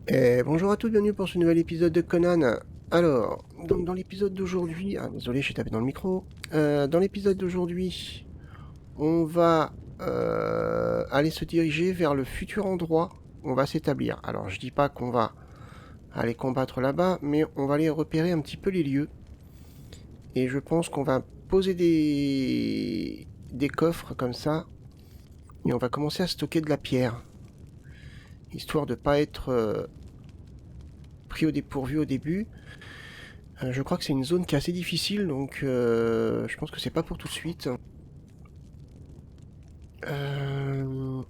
Et bonjour à tous, bienvenue pour ce nouvel épisode de Conan. Alors, donc dans l'épisode d'aujourd'hui... Ah, désolé, j'ai tapé dans le micro. Dans l'épisode d'aujourd'hui, on va aller se diriger vers le futur endroit où on va s'établir. Alors, je dis pas qu'on va aller combattre là-bas, mais on va aller repérer un petit peu les lieux. Et je pense qu'on va poser des coffres comme ça, et on va commencer à stocker de la pierre, histoire de pas être pris au dépourvu au début. Je crois que c'est une zone qui est assez difficile, donc je pense que c'est pas pour tout de suite. Euh,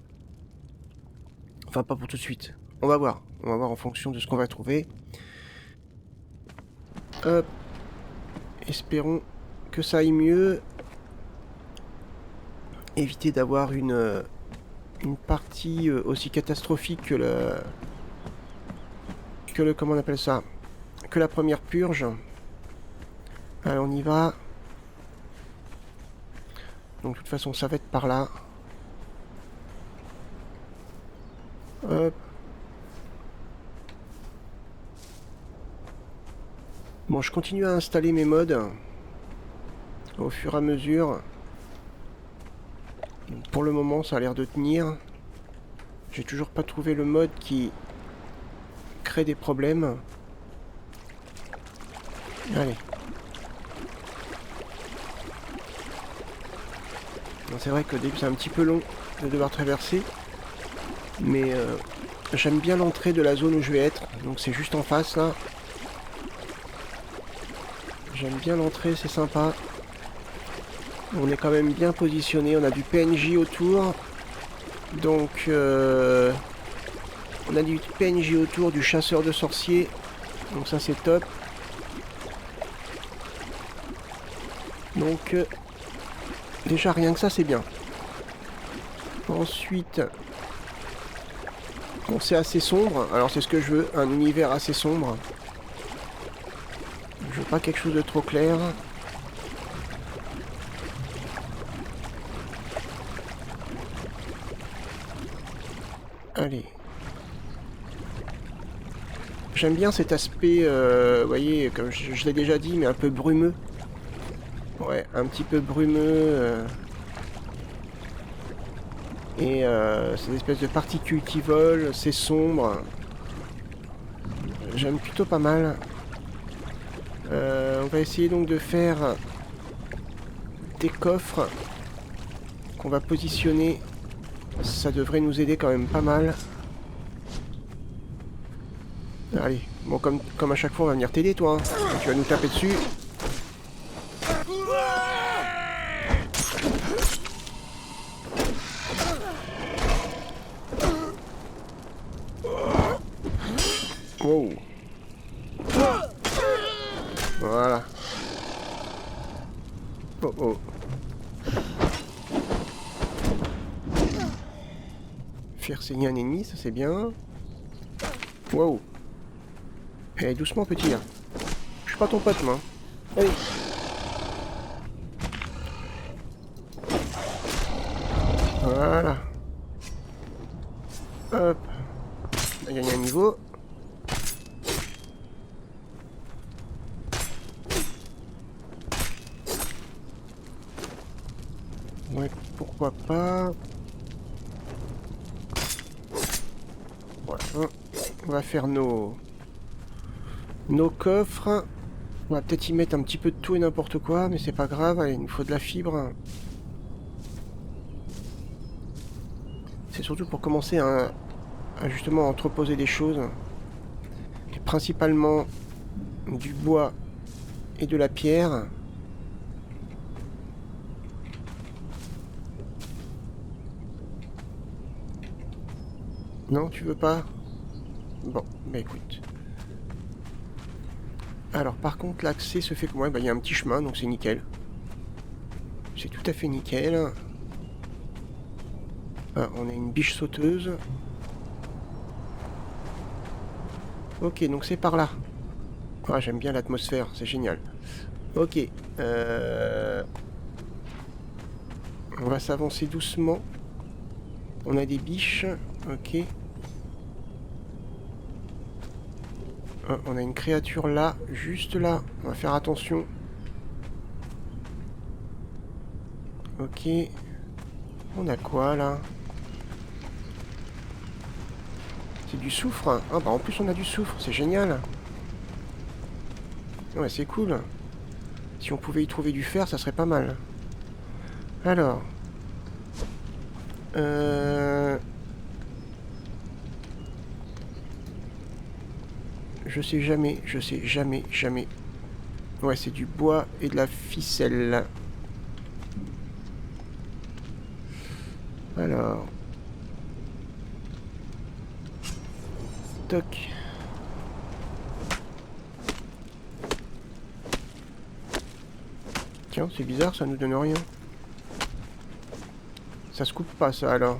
Enfin, pas pour tout de suite. On va voir. On va voir en fonction de ce qu'on va trouver. Hop. Espérons que ça aille mieux. Éviter d'avoir une partie aussi catastrophique que le... Comment on appelle ça? Que la première purge. Allez, on y va. Donc, de toute façon, ça va être par là. Hop. Bon, je continue à installer mes mods au fur et à mesure. Pour le moment, ça a l'air de tenir. J'ai toujours pas trouvé le mode qui crée des problèmes. Allez. C'est vrai qu'au début, c'est un petit peu long de devoir traverser. Mais j'aime bien l'entrée de la zone où je vais être. Donc c'est juste en face, là. J'aime bien l'entrée, c'est sympa. On est quand même bien positionné. On a du PNJ autour. Donc on a du PNJ autour, du chasseur de sorciers. Donc ça, c'est top. Donc déjà, rien que ça, c'est bien. Ensuite, bon, c'est assez sombre. Alors c'est ce que je veux, un univers assez sombre. Je veux pas quelque chose de trop clair. Allez. J'aime bien cet aspect, vous voyez, comme je l'ai déjà dit, mais un peu brumeux. Ouais, un petit peu brumeux. Et ces espèces de particules qui volent, c'est sombre. J'aime plutôt pas mal. On va essayer donc de faire des coffres qu'on va positionner. Ça devrait nous aider quand même pas mal. Allez, bon, comme à chaque fois, on va venir t'aider, toi. Hein. Tu vas nous taper dessus. Wow. Voilà. Oh oh. Faire saigner un ennemi, ça c'est bien. Wow. Eh, doucement, petit, là. Je suis pas ton pote, moi. Allez. Voilà. Hop. On a gagné un niveau. Ouais, pourquoi pas. Voilà. On va faire nos coffres. On va peut-être y mettre un petit peu de tout et n'importe quoi, mais c'est pas grave. Allez, il nous faut de la fibre. C'est surtout pour commencer à justement entreposer des choses. Et principalement du bois et de la pierre. Non, tu veux pas? Bon, bah écoute. Alors par contre, l'accès se fait... Ouais, bah il y a un petit chemin, donc c'est nickel. C'est tout à fait nickel. Ah, on a une biche sauteuse. Ok, donc c'est par là. Ah, j'aime bien l'atmosphère, c'est génial. Ok. On va s'avancer doucement. On a des biches. Ok. Oh, on a une créature là, juste là. On va faire attention. Ok. On a quoi là? C'est du soufre, hein. Ah bah en plus on a du soufre, c'est génial. Ouais, c'est cool. Si on pouvait y trouver du fer, ça serait pas mal. Alors. Je sais jamais. Ouais, c'est du bois et de la ficelle. Alors. Toc. Tiens, c'est bizarre, ça nous donne rien. Ça se coupe pas, ça, alors.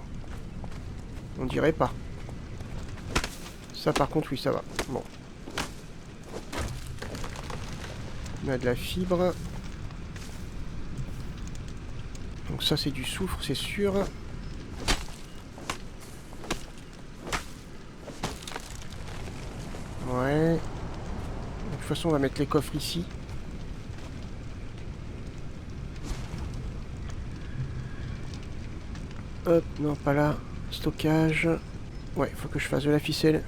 On dirait pas. Ça, par contre, oui, ça va. Bon. On a de la fibre. Donc ça, c'est du soufre, c'est sûr. Ouais. De toute façon, on va mettre les coffres ici. Hop, non, pas là. Stockage. Ouais, il faut que je fasse de la ficelle.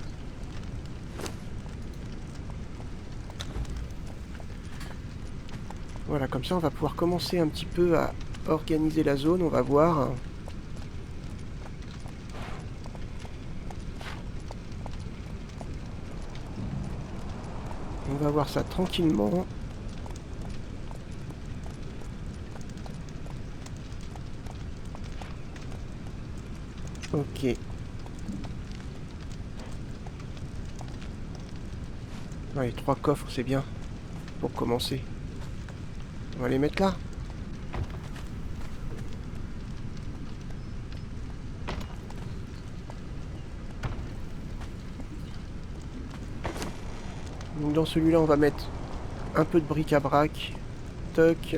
Voilà, comme ça, on va pouvoir commencer un petit peu à organiser la zone. On va voir. On va voir ça tranquillement. Ok. Ouais, 3 coffres, c'est bien. Pour commencer. On va les mettre là. Donc dans celui-là, on va mettre un peu de bric-à-brac. Toc.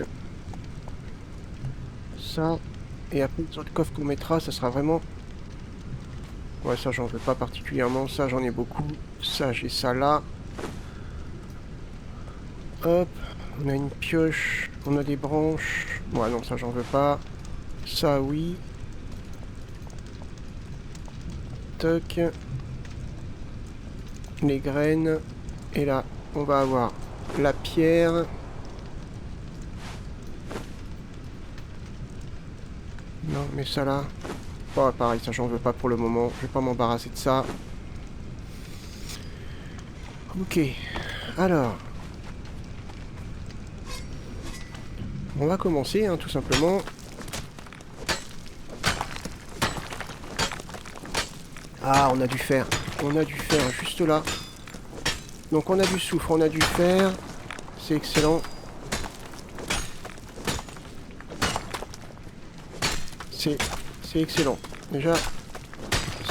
Ça. Et après, les autres coffres qu'on mettra, ça sera vraiment... Ouais, ça, j'en veux pas particulièrement. Ça, j'en ai beaucoup. Ça, j'ai ça là. Hop. On a une pioche. On a des branches. Ouais, non, ça, j'en veux pas. Ça, oui. Toc. Les graines. Et là, on va avoir la pierre. Non, mais ça là... Oh, pareil, ça j'en veux pas pour le moment. Je vais pas m'embarrasser de ça. Ok. Alors. On va commencer, hein, tout simplement. Ah, on a du fer. On a du fer juste là. Donc on a du soufre, on a du fer. C'est excellent. C'est excellent. Déjà,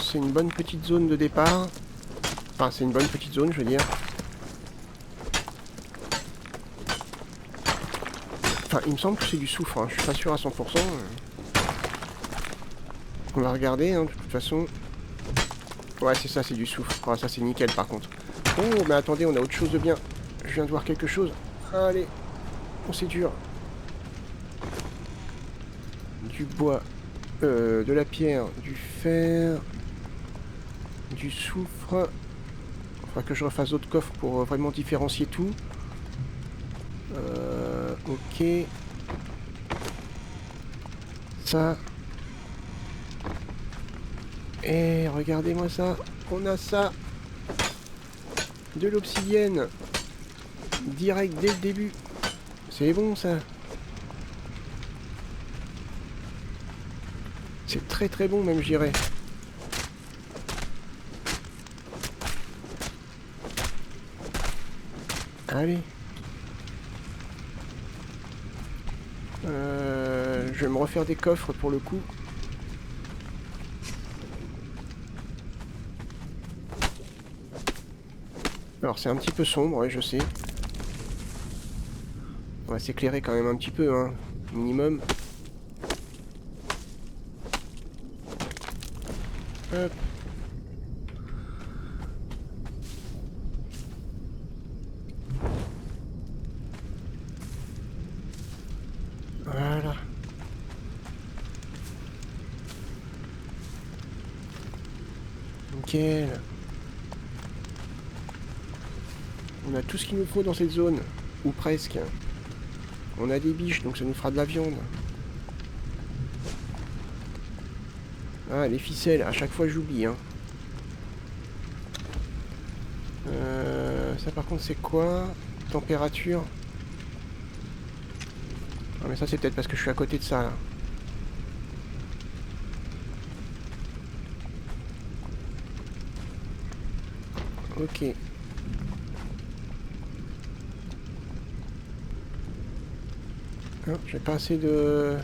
c'est une bonne petite zone de départ. Enfin, c'est une bonne petite zone, je veux dire. Enfin, il me semble que c'est du soufre, hein. Je suis pas sûr à 100%. On va regarder, hein, de toute façon. Ouais, c'est ça, c'est du soufre. Ah, ça, c'est nickel, par contre. Oh, mais attendez, on a autre chose de bien. Je viens de voir quelque chose. Allez. Oh, c'est dur. Du bois. De la pierre. Du fer. Du soufre. Faudra que je refasse d'autres coffres pour vraiment différencier tout. Ok. Ça. Et regardez-moi ça. On a ça. De l'obsidienne. Direct dès le début. C'est bon ça. C'est très très bon même, je dirais. Allez. Je vais me refaire des coffres pour le coup. Alors c'est un petit peu sombre, ouais, je sais. On va s'éclairer quand même un petit peu, hein. Minimum. Hop. Nickel. On a tout ce qu'il nous faut dans cette zone. Ou presque. On a des biches, donc ça nous fera de la viande. Ah, les ficelles, à chaque fois j'oublie, hein. Ça par contre c'est quoi? Température. Ah mais ça c'est peut-être parce que je suis à côté de ça là. Ok. Ah, j'ai pas assez de...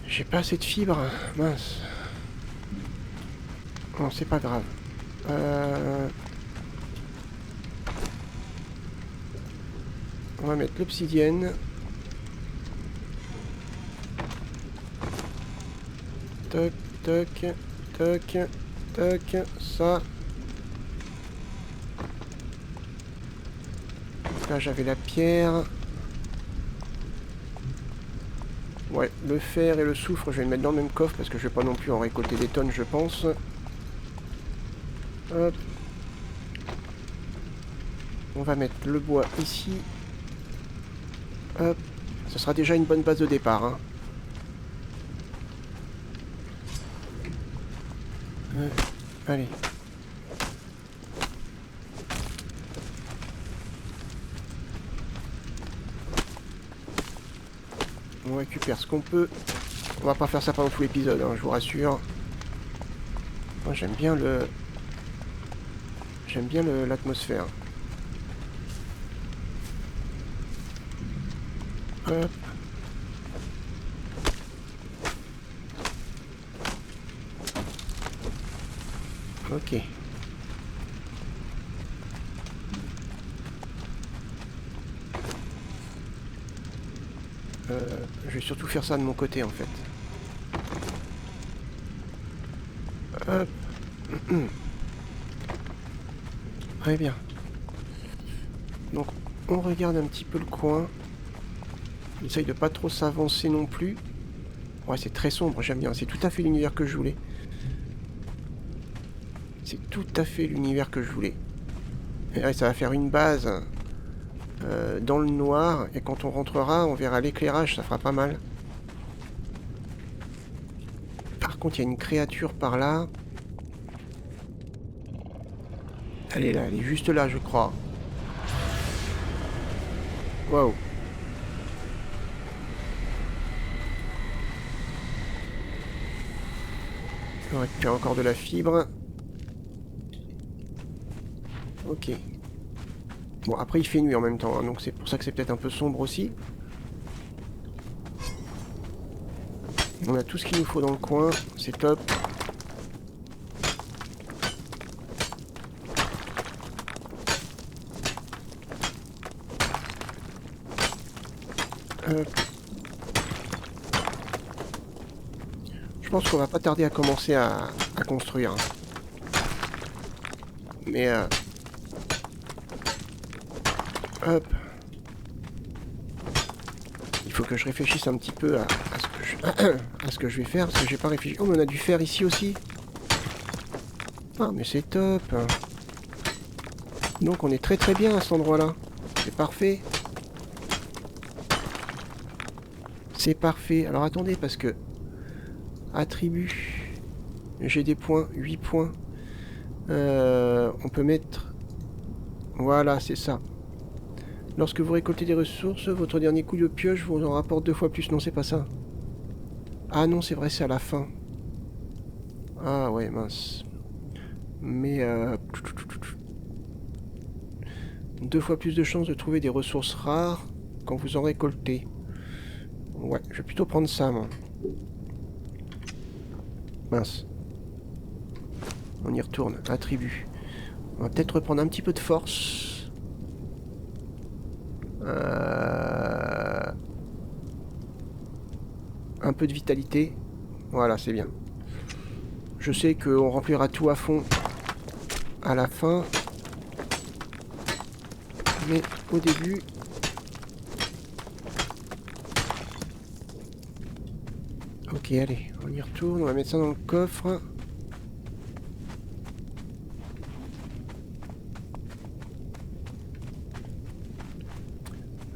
J'ai pas assez de fibres. Mince. Non, c'est pas grave. On va mettre l'obsidienne. Toc, toc, toc, toc, ça. Là, j'avais la pierre. Ouais, le fer et le soufre, je vais le mettre dans le même coffre parce que je vais pas non plus en récolter des tonnes, je pense. Hop. On va mettre le bois ici. Hop. Ce sera déjà une bonne base de départ, hein. Allez. On récupère ce qu'on peut. On va pas faire ça pendant tout l'épisode, hein, je vous rassure. Moi j'aime bien le... J'aime bien l'atmosphère. Hop. Ok. Je vais surtout faire ça de mon côté en fait. Hop. Très bien. Donc on regarde un petit peu le coin. On essaye de pas trop s'avancer non plus. Ouais, c'est très sombre, j'aime bien. C'est tout à fait l'univers que je voulais. C'est tout à fait l'univers que je voulais. Et là, ça va faire une base dans le noir. Et quand on rentrera, on verra l'éclairage, ça fera pas mal. Par contre, il y a une créature par là. Elle est là, elle est juste là, je crois. Waouh. On récupère encore de la fibre. Ok. Bon, après il fait nuit en même temps, hein, donc c'est pour ça que c'est peut-être un peu sombre aussi. On a tout ce qu'il nous faut dans le coin, c'est top. Je pense qu'on va pas tarder à commencer à construire. Mais hop. Il faut que je réfléchisse un petit peu à ce que je vais faire, parce que j'ai pas réfléchi. Oh, mais on a du fer ici aussi. Ah, mais c'est top. Donc on est très très bien à cet endroit-là. C'est parfait. C'est parfait. Alors attendez, parce que... Attribut. J'ai des points, 8 points. On peut mettre... Voilà, c'est ça. Lorsque vous récoltez des ressources, votre dernier coup de pioche vous en rapporte 2 fois plus. Non, c'est pas ça. Ah non, c'est vrai, c'est à la fin. Ah ouais, mince. Mais 2 fois plus de chances de trouver des ressources rares quand vous en récoltez. Ouais, je vais plutôt prendre ça, moi. Mince. On y retourne. Attribut. On va peut-être reprendre un petit peu de force. Un peu de vitalité. Voilà, c'est bien. Je sais qu'on remplira tout à fond à la fin. Mais au début... Ok, allez, on y retourne. On va mettre ça dans le coffre.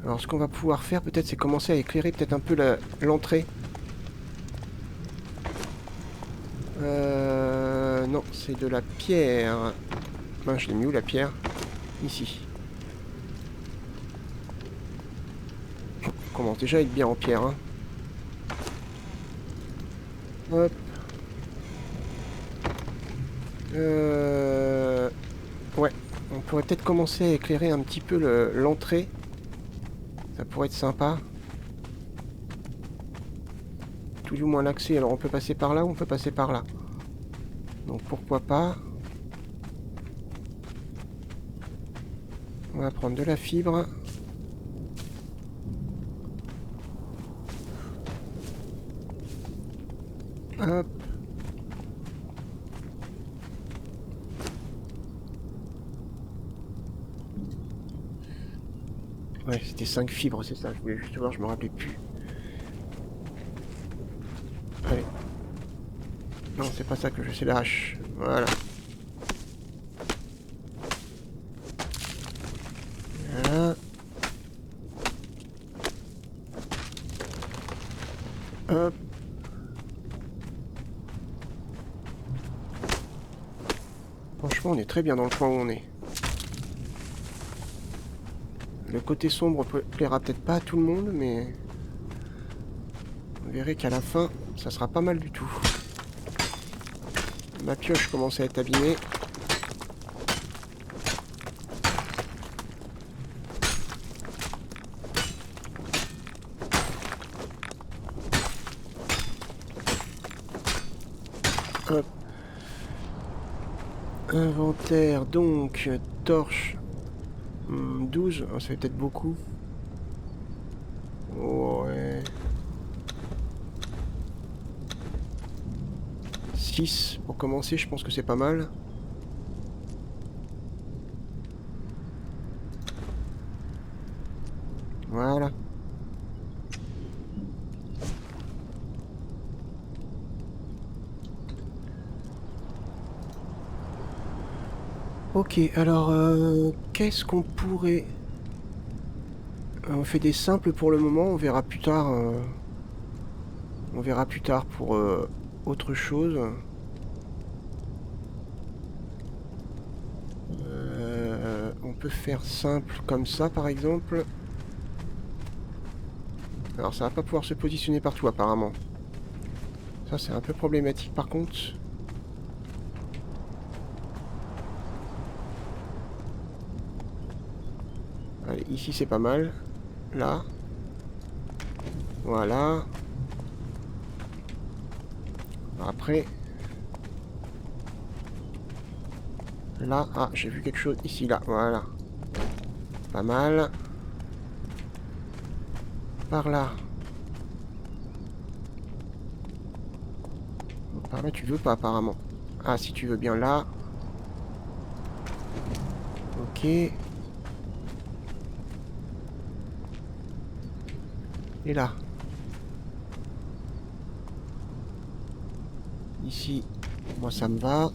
Alors ce qu'on va pouvoir faire peut-être, c'est commencer à éclairer peut-être un peu l'entrée. Non, c'est de la pierre. Ben, je l'ai mis où la pierre? Ici. On commence déjà à être bien en pierre. Hein. Hop. Ouais, on pourrait peut-être commencer à éclairer un petit peu l'entrée. Ça pourrait être sympa. Tout du moins l'accès. Alors on peut passer par là ou on peut passer par là. Donc pourquoi pas. On va prendre de la fibre. Hop. Ouais, c'était 5 fibres, c'est ça. Je voulais juste voir, je me rappelais plus. Allez. Non, c'est pas ça que je sais, la hache. Voilà. Voilà. Hop. Franchement, on est très bien dans le coin où on est. Le côté sombre plaira peut-être pas à tout le monde, mais... Vous verrez qu'à la fin, ça sera pas mal du tout. Ma pioche commence à être abîmée. Hop. Inventaire, donc, torche. 12, oh, ça fait peut-être beaucoup. Ouais. 6 pour commencer, je pense que c'est pas mal. Voilà. Ok, alors, qu'est-ce qu'on pourrait... on fait des simples pour le moment, on verra plus tard. On verra plus tard pour autre chose. On peut faire simple comme ça, par exemple. Alors, ça va pas pouvoir se positionner partout, apparemment. Ça, c'est un peu problématique, par contre. Allez, ici, c'est pas mal. Là. Voilà. Après... Là, ah, j'ai vu quelque chose ici, là, voilà. Pas mal. Par là. Par là, tu veux pas, apparemment. Ah, si tu veux bien, là. Ok. Et là. Ici, moi, ça me va.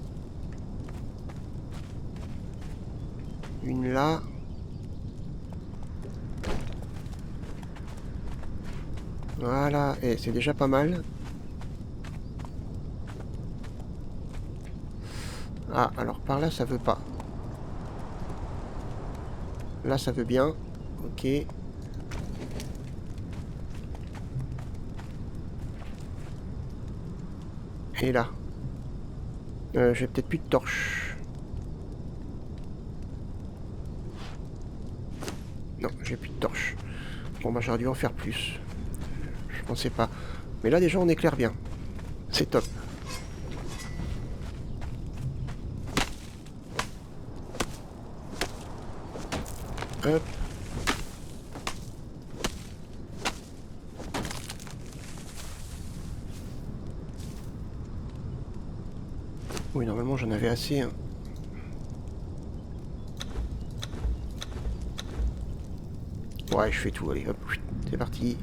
Une là. Voilà, et c'est déjà pas mal. Ah, alors par là, ça veut pas. Là, ça veut bien. Ok. Et là. J'ai peut-être plus de torches. Non, j'ai plus de torches. Bon, bah, j'aurais dû en faire plus. Je pensais pas. Mais là, déjà, on éclaire bien. C'est top. Hop. Oui, normalement, j'en avais assez. Hein. Ouais, je fais tout. Allez, hop. C'est parti.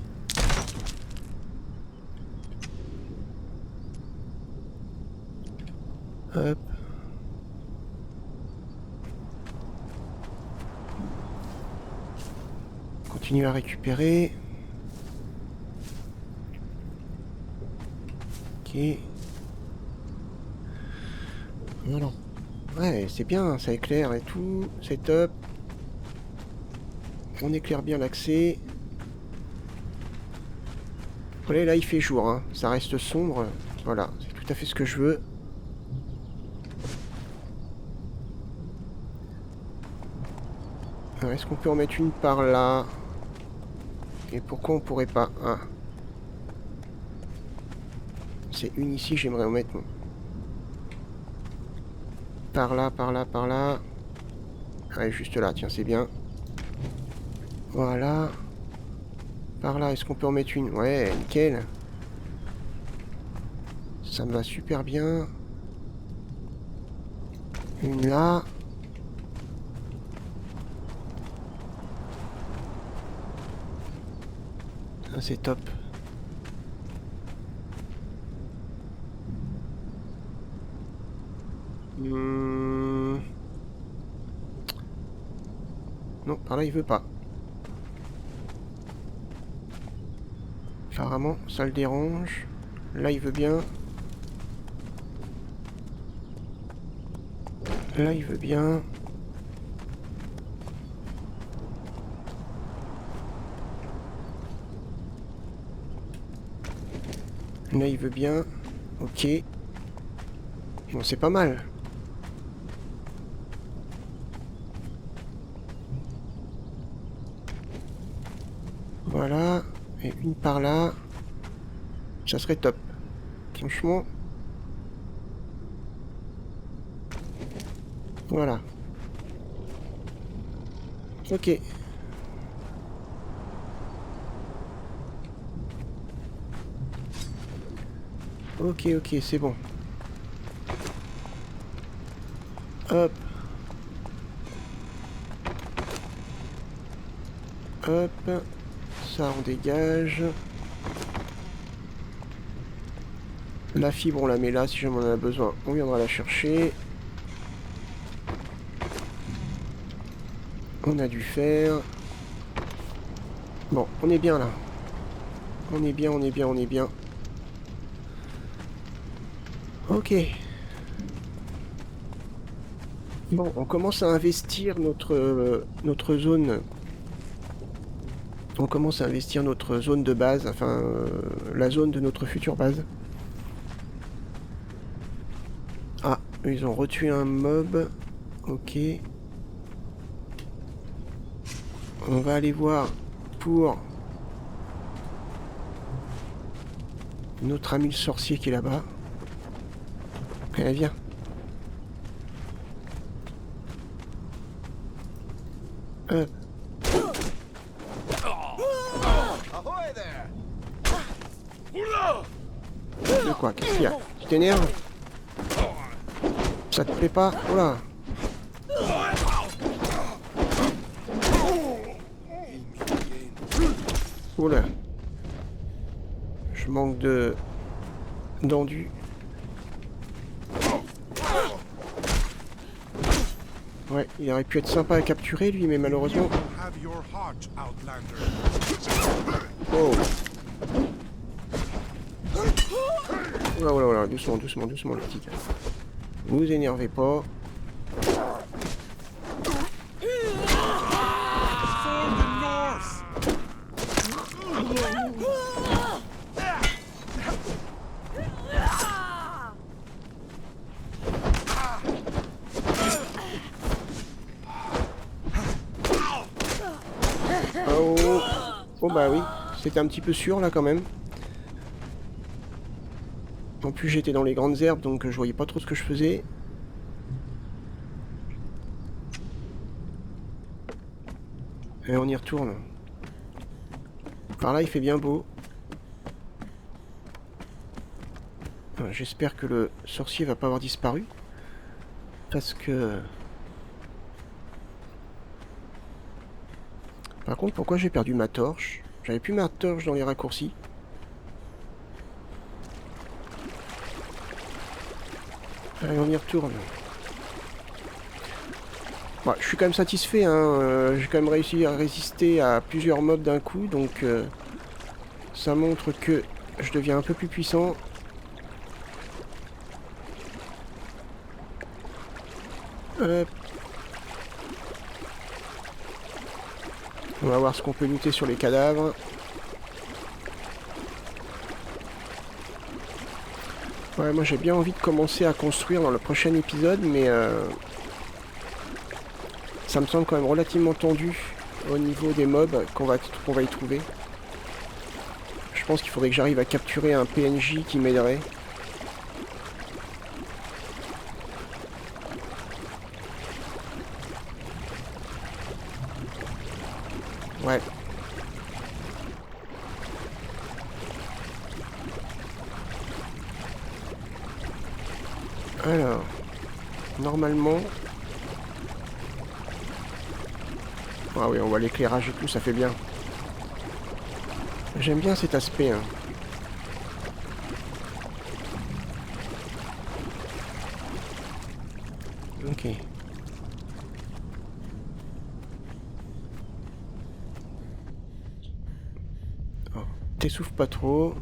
Hop. Continue à récupérer. Ok. Voilà. Ouais, c'est bien, ça éclaire et tout. C'est top. On éclaire bien l'accès. Voilà, là il fait jour, hein. Ça reste sombre. Voilà, c'est tout à fait ce que je veux. Alors, est-ce qu'on peut en mettre une par là? Et pourquoi on pourrait pas? Ah. C'est une ici, j'aimerais en mettre. Par là, par là, par là. Ouais, juste là, tiens, c'est bien. Voilà. Par là, est-ce qu'on peut en mettre une? Ouais, nickel. Ça me va super bien. Une là. Ça, c'est top. Non, par là, il veut pas. Apparemment, ça le dérange. Là, il veut bien. Là, il veut bien. Là, il veut bien. Ok. Bon, c'est pas mal. Voilà. Et une par là. Ça serait top. Franchement. Voilà. Ok. Ok, ok, c'est bon. Hop. Hop. Ça, on dégage. La fibre, on la met là. Si jamais on en a besoin, on viendra la chercher. On a du fer. Bon, on est bien là. On est bien, on est bien, on est bien. Ok. Bon, on commence à investir notre zone. On commence à investir notre zone de base, enfin la zone de notre future base. Ah, ils ont retué un mob. Ok. On va aller voir pour notre ami le sorcier qui est là-bas. Allez, viens. De quoi? Qu'est-ce qu'il y a? Tu t'énerves? Ça te plaît pas? Oula. Oula. Je manque d'endu. Ouais, il aurait pu être sympa à capturer lui, mais malheureusement. Oh. Oula, oula, oula, doucement, doucement, doucement, le petit gars. Vous énervez pas. Oh, oh bah oui, c'était un petit peu sûr là quand même. En plus j'étais dans les grandes herbes donc je voyais pas trop ce que je faisais. Et on y retourne. Par là il fait bien beau. J'espère que le sorcier va pas avoir disparu. Parce que... Par contre, pourquoi j'ai perdu ma torche? J'avais plus ma torche dans les raccourcis. Allez, on y retourne. Bon, je suis quand même satisfait, hein. J'ai quand même réussi à résister à plusieurs mobs d'un coup, donc ça montre que je deviens un peu plus puissant. Hop. On va voir ce qu'on peut looter sur les cadavres. Ouais, moi j'ai bien envie de commencer à construire dans le prochain épisode, mais ça me semble quand même relativement tendu au niveau des mobs qu'on va y trouver. Je pense qu'il faudrait que j'arrive à capturer un PNJ qui m'aiderait. Ouais. Alors, normalement... Ah oui, on voit l'éclairage et tout, ça fait bien. J'aime bien cet aspect, hein. Ok. Oh, t'essouffles pas trop.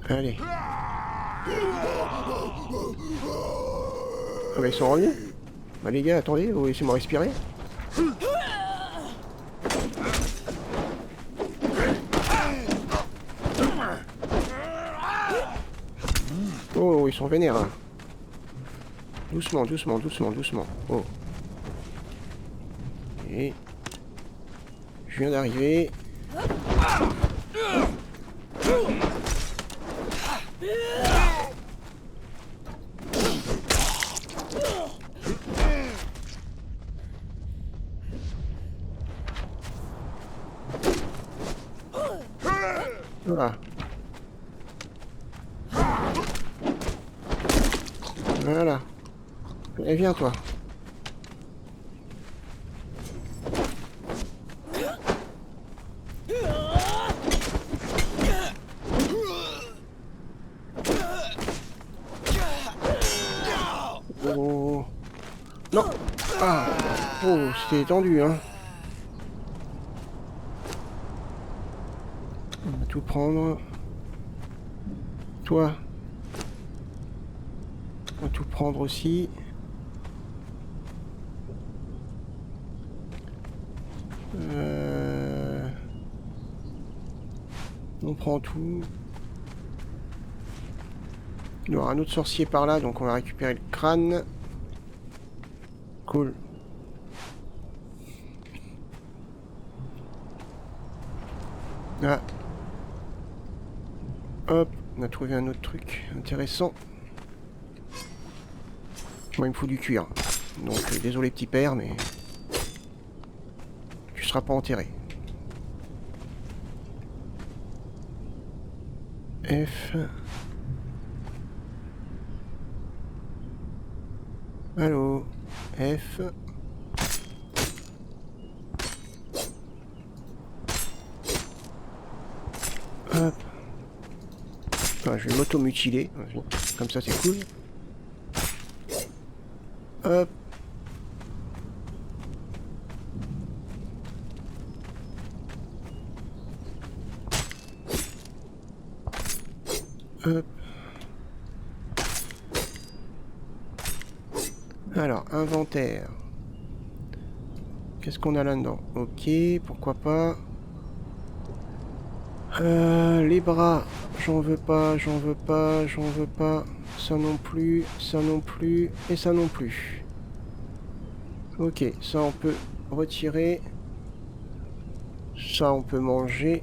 Allez. Ah bah ils sont revenus. Bah les gars, attendez, vous laissez-moi respirer. Oh, ils sont vénères. Hein. Doucement, doucement, doucement, doucement. Oh. Et... Je viens d'arriver. Voilà. Voilà. Et viens toi. Oh. Non. Ah. Oh, c'était tendu, hein. On va tout prendre. Toi. On va tout prendre aussi. On prend tout. Il y aura un autre sorcier par là, donc on va récupérer le crâne. Cool. Ah. Hop, on a trouvé un autre truc intéressant. Moi, il me faut du cuir. Donc, désolé petit père, mais... tu seras pas enterré. F... Allô, F... Hop. Enfin, je vais m'auto-mutiler. Comme ça, c'est cool. Hop. Hop. Alors, inventaire. Qu'est-ce qu'on a là-dedans? Ok, pourquoi pas. Les bras, j'en veux pas, j'en veux pas, j'en veux pas. Ça non plus, et ça non plus. Ok, ça on peut retirer. Ça on peut manger.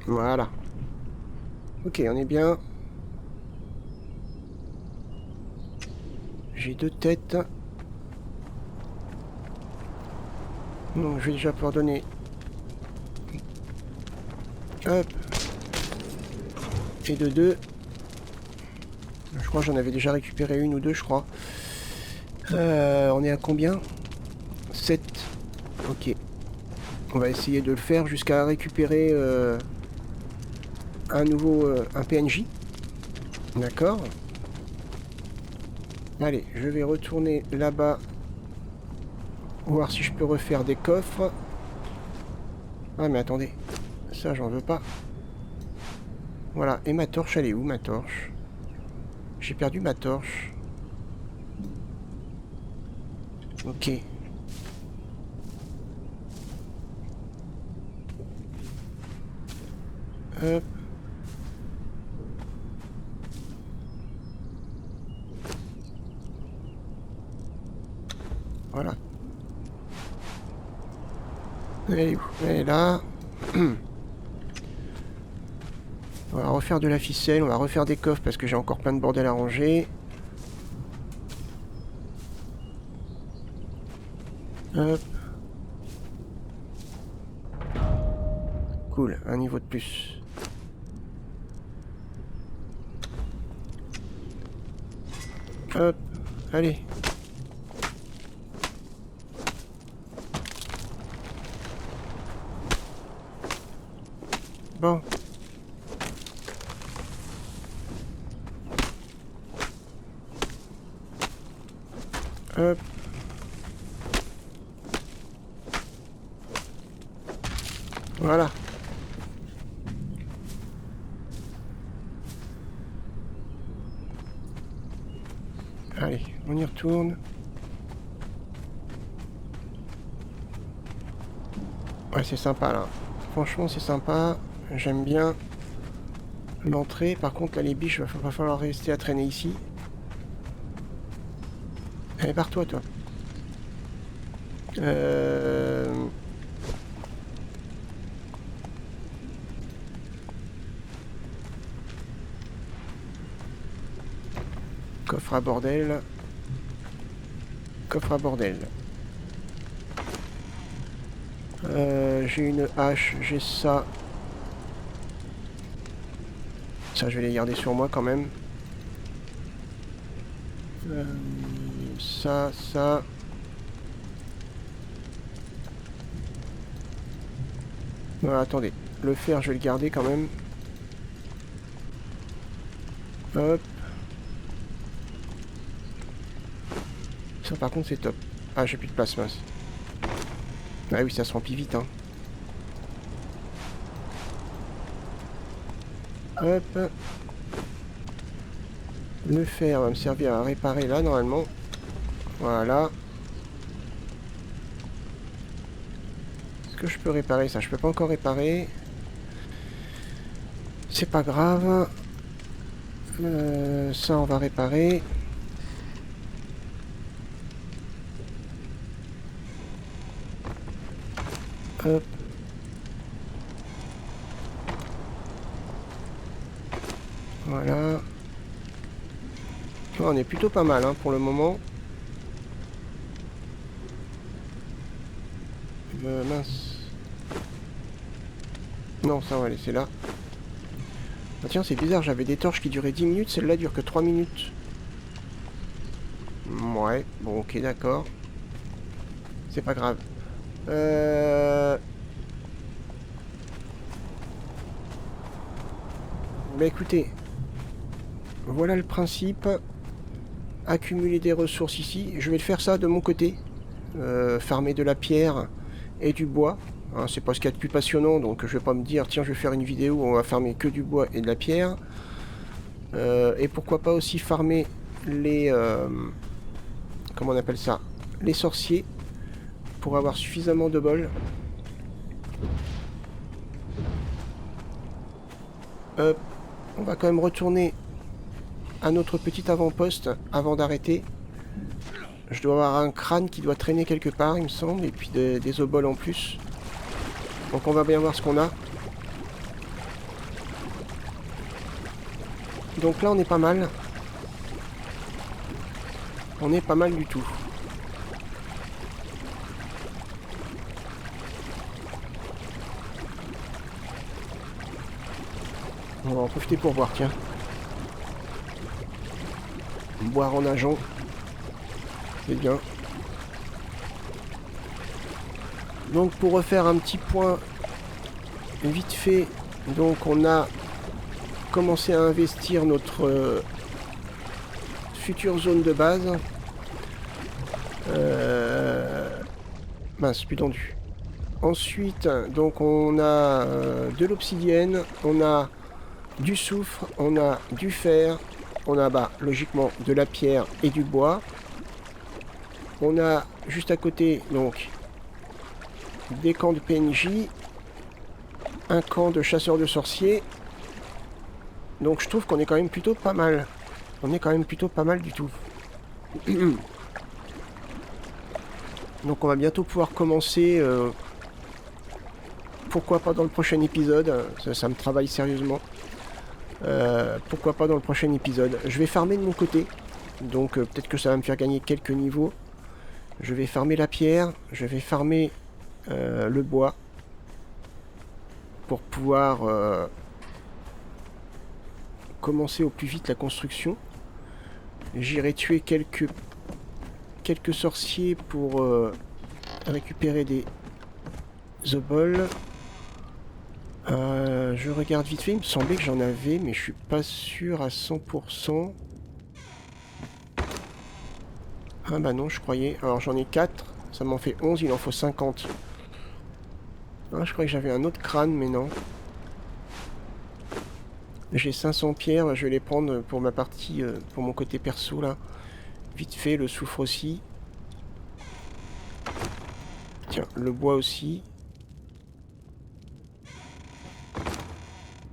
Voilà. Ok, on est bien. J'ai 2 têtes. Donc je vais déjà pouvoir donner. Hop. Et de 2. Je crois que j'en avais déjà récupéré une ou deux, je crois. On est à combien? 7. Ok. On va essayer de le faire jusqu'à récupérer un PNJ. D'accord. Allez, je vais retourner là-bas. Voir si je peux refaire des coffres. Ah mais attendez. Ça j'en veux pas. Voilà. Et ma torche, elle est où ma torche? J'ai perdu ma torche. Ok. Hop. Voilà. Elle est où? Elle est là. On va refaire de la ficelle, on va refaire des coffres parce que j'ai encore plein de bordel à ranger. Hop. Cool, un niveau de plus. Hop, allez. Bon. Hop. Voilà. Allez, on y retourne. Ouais, c'est sympa là. Franchement, c'est sympa. J'aime bien l'entrée. Par contre, là, les biches, il va falloir rester à traîner ici. Allez, barre-toi, toi. Coffre à bordel. Coffre à bordel. J'ai une hache, j'ai ça. Ça, je vais les garder sur moi quand même. Ça. Attendez. Le fer, je vais le garder quand même. Hop. Ça, par contre, c'est top. Ah, j'ai plus de place, mince. Ah oui, ça se remplit vite, hein. Hop. Le fer va me servir à réparer là, normalement. Voilà. Est-ce que je peux réparer ça? Je peux pas encore réparer. C'est pas grave. Ça, on va réparer. Hop. Voilà. On est plutôt pas mal hein, pour le moment. Mince. Non, ça on va laisser là. Ah, tiens, c'est bizarre, j'avais des torches qui duraient 10 minutes, celle-là dure que 3 minutes. Ouais, bon ok, d'accord. C'est pas grave. Bah écoutez, voilà le principe. Accumuler des ressources ici. Je vais le faire ça de mon côté. Farmer de la pierre et du bois. Hein, c'est pas ce qu'il y a de plus passionnant, donc je vais pas me dire tiens je vais faire une vidéo où on va farmer que du bois et de la pierre. Et pourquoi pas aussi farmer les... comment on appelle ça? Les sorciers. Pour avoir suffisamment de bol. On va quand même retourner à notre petit avant-poste avant d'arrêter. Je dois avoir un crâne qui doit traîner quelque part, il me semble, et puis des oboles en plus. Donc on va bien voir ce qu'on a. Donc là on est pas mal. On est pas mal du tout. On va en profiter pour boire, tiens. Boire en nageant. C'est bien. Donc pour refaire un petit point vite fait, donc on a commencé à investir notre future zone de base. Mince, plus tendu. Ensuite, donc on a de l'obsidienne, on a du soufre, on a du fer, on a logiquement de la pierre et du bois. On a juste à côté donc des camps de PNJ, un camp de chasseurs de sorciers. Donc je trouve qu'on est quand même plutôt pas mal. On est quand même plutôt pas mal du tout. Donc on va bientôt pouvoir commencer. Pourquoi pas dans le prochain épisode. Ça me travaille sérieusement. Pourquoi pas dans le prochain épisode. Je vais farmer de mon côté. Donc peut-être que ça va me faire gagner quelques niveaux. Je vais farmer la pierre. Je vais farmer le bois. Pour pouvoir commencer au plus vite la construction. J'irai tuer quelques sorciers pour récupérer des obols. Je regarde vite fait, il me semblait que j'en avais, mais je suis pas sûr à 100%. Ah bah non, je croyais. Alors j'en ai 4, ça m'en fait 11, il en faut 50. Ah, je croyais que j'avais un autre crâne, mais non. J'ai 500 pierres, je vais les prendre pour ma partie, pour mon côté perso là. Vite fait, le soufre aussi. Tiens, le bois aussi.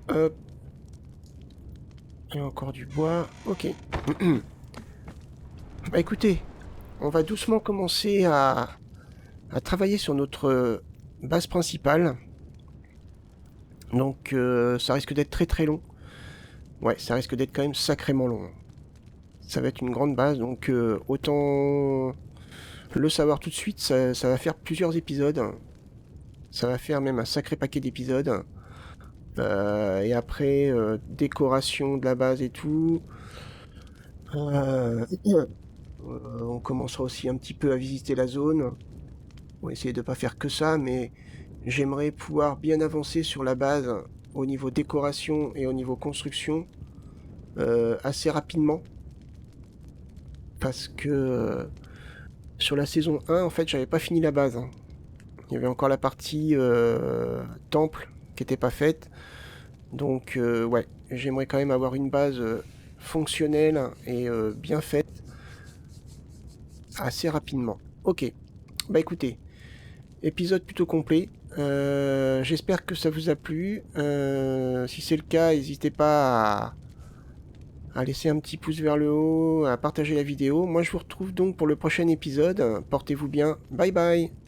Hop. Et encore du bois. Ok. Bah écoutez, on va doucement commencer à travailler sur notre base principale. Donc ça risque d'être très très long. Ouais, ça risque d'être quand même sacrément long. Ça va être une grande base, donc autant le savoir tout de suite, ça va faire plusieurs épisodes. Ça va faire même un sacré paquet d'épisodes. Et après, décoration de la base et tout. On commencera aussi un petit peu à visiter la zone. On va essayer de pas faire que ça, mais j'aimerais pouvoir bien avancer sur la base au niveau décoration et au niveau construction assez rapidement. Parce que sur la saison 1, en fait, j'avais pas fini la base. Il y avait encore la partie temple qui était pas faite. Donc ouais, j'aimerais quand même avoir une base fonctionnelle et bien faite assez rapidement. Ok, bah écoutez, épisode plutôt complet. J'espère que ça vous a plu. Si c'est le cas, n'hésitez pas à laisser un petit pouce vers le haut, à partager la vidéo. Moi je vous retrouve donc pour le prochain épisode. Portez-vous bien. Bye bye.